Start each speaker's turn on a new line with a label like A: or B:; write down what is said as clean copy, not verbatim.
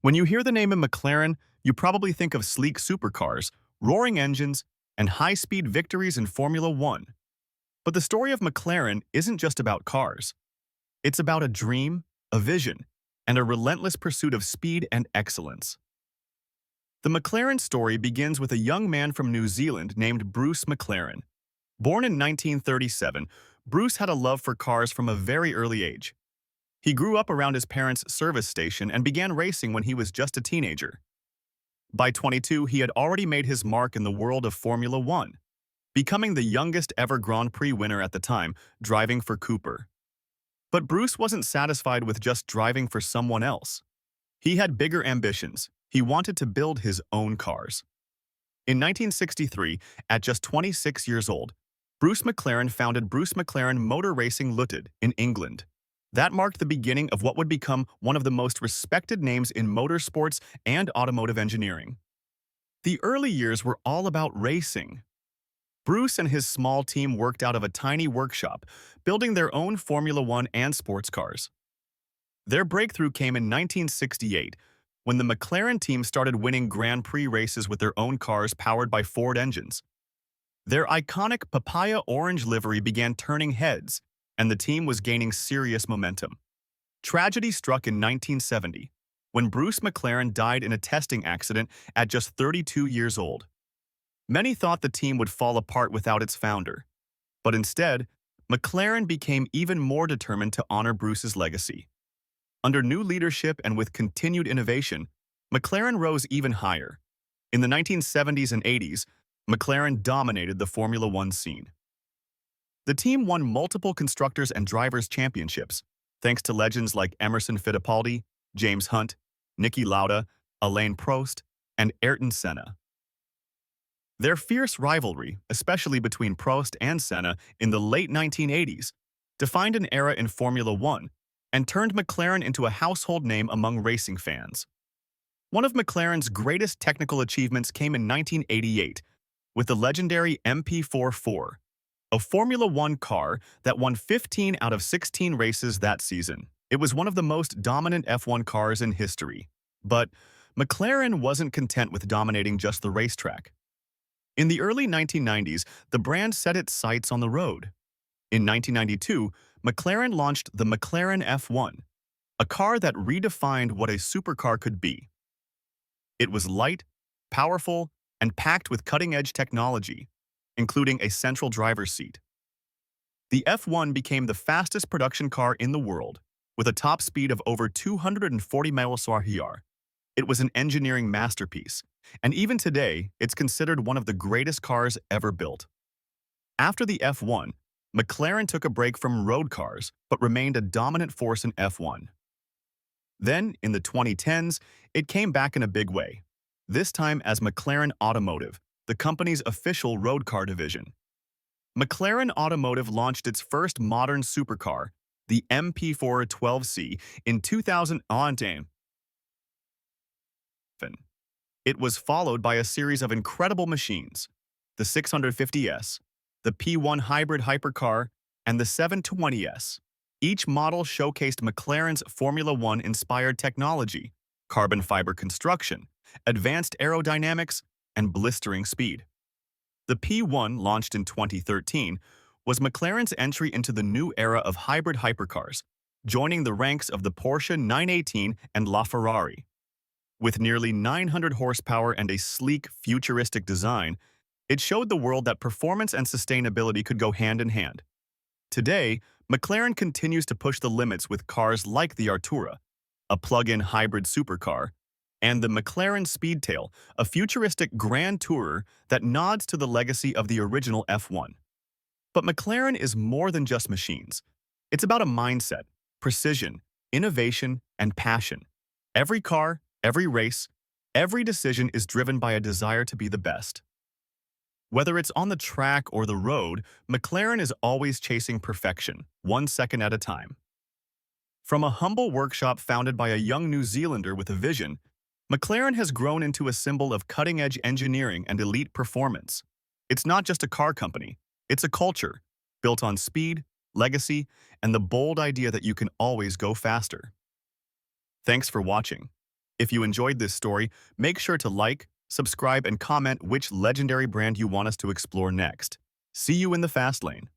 A: When you hear the name of McLaren, you probably think of sleek supercars, roaring engines, and high-speed victories in Formula One. But the story of McLaren isn't just about cars. It's about a dream, a vision, and a relentless pursuit of speed and excellence. The McLaren story begins with a young man from New Zealand named Bruce McLaren. Born in 1937, Bruce had a love for cars from a very early age. He grew up around his parents' service station and began racing when he was just a teenager. By 22, he had already made his mark in the world of Formula One, becoming the youngest ever Grand Prix winner at the time, driving for Cooper. But Bruce wasn't satisfied with just driving for someone else. He had bigger ambitions. He wanted to build his own cars. In 1963, at just 26 years old, Bruce McLaren founded Bruce McLaren Motor Racing Limited in England. That marked the beginning of what would become one of the most respected names in motorsports and automotive engineering. The early years were all about racing. Bruce and his small team worked out of a tiny workshop, building their own Formula One and sports cars. Their breakthrough came in 1968, when the McLaren team started winning Grand Prix races with their own cars powered by Ford engines. Their iconic papaya orange livery began turning heads, and the team was gaining serious momentum. Tragedy struck in 1970, when Bruce McLaren died in a testing accident at just 32 years old. Many thought the team would fall apart without its founder, but instead, McLaren became even more determined to honor Bruce's legacy. Under new leadership and with continued innovation, McLaren rose even higher. In the 1970s and 80s, McLaren dominated the Formula One scene. The team won multiple constructors and drivers' championships, thanks to legends like Emerson Fittipaldi, James Hunt, Niki Lauda, Alain Prost, and Ayrton Senna. Their fierce rivalry, especially between Prost and Senna in the late 1980s, defined an era in Formula One and turned McLaren into a household name among racing fans. One of McLaren's greatest technical achievements came in 1988 with the legendary MP44, a Formula One car that won 15 out of 16 races that season. It was one of the most dominant F1 cars in history. But McLaren wasn't content with dominating just the racetrack. In the early 1990s, the brand set its sights on the road. In 1992, McLaren launched the McLaren F1, a car that redefined what a supercar could be. It was light, powerful, and packed with cutting-edge technology, including a central driver's seat. The F1 became the fastest production car in the world, with a top speed of over 240 mph. It was an engineering masterpiece, and even today, it's considered one of the greatest cars ever built. After the F1, McLaren took a break from road cars, but remained a dominant force in F1. Then, in the 2010s, it came back in a big way, this time as McLaren Automotive, the company's official road car division. McLaren Automotive launched its first modern supercar, the MP412C, in 2010. It was followed by a series of incredible machines, the 650S, the P1 hybrid hypercar, and the 720S. Each model showcased McLaren's Formula One-inspired technology, carbon fiber construction, advanced aerodynamics, and blistering speed. The P1, launched in 2013, was McLaren's entry into the new era of hybrid hypercars, joining the ranks of the Porsche 918 and LaFerrari. With nearly 900 horsepower and a sleek, futuristic design, it showed the world that performance and sustainability could go hand in hand. Today, McLaren continues to push the limits with cars like the Artura, a plug-in hybrid supercar, and the McLaren Speedtail, a futuristic grand tourer that nods to the legacy of the original F1. But McLaren is more than just machines. It's about a mindset, precision, innovation, and passion. Every car, every race, every decision is driven by a desire to be the best. Whether it's on the track or the road, McLaren is always chasing perfection, 1 second at a time. From a humble workshop founded by a young New Zealander with a vision, McLaren has grown into a symbol of cutting-edge engineering and elite performance. It's not just a car company, it's a culture, built on speed, legacy, and the bold idea that you can always go faster. Thanks for watching. If you enjoyed this story, make sure to like, subscribe, and comment which legendary brand you want us to explore next. See you in the fast lane.